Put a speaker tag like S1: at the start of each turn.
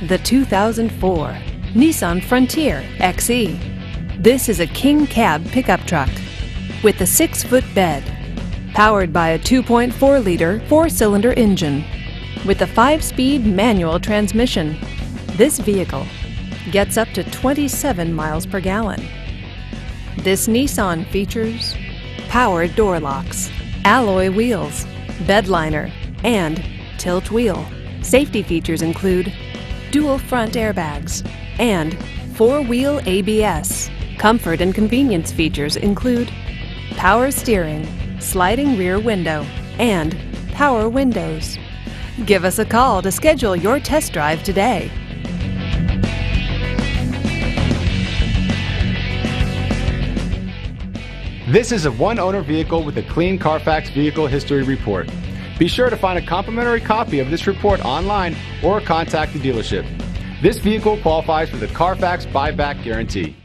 S1: The 2004 Nissan Frontier XE. This is a king cab pickup truck with a 6-foot bed, powered by a 2.4-liter 4-cylinder engine with a 5-speed manual transmission. This vehicle gets up to 27 miles per gallon. This Nissan features power door locks, alloy wheels, bed liner, and tilt wheel. Safety features include dual front airbags and 4-wheel ABS. Comfort and convenience features include power steering, sliding rear window, and power windows. Give us a call to schedule your test drive today.
S2: This is a one-owner vehicle with a clean Carfax Vehicle History Report. Be sure to find a complimentary copy of this report online or contact the dealership. This vehicle qualifies for the Carfax Buyback Guarantee.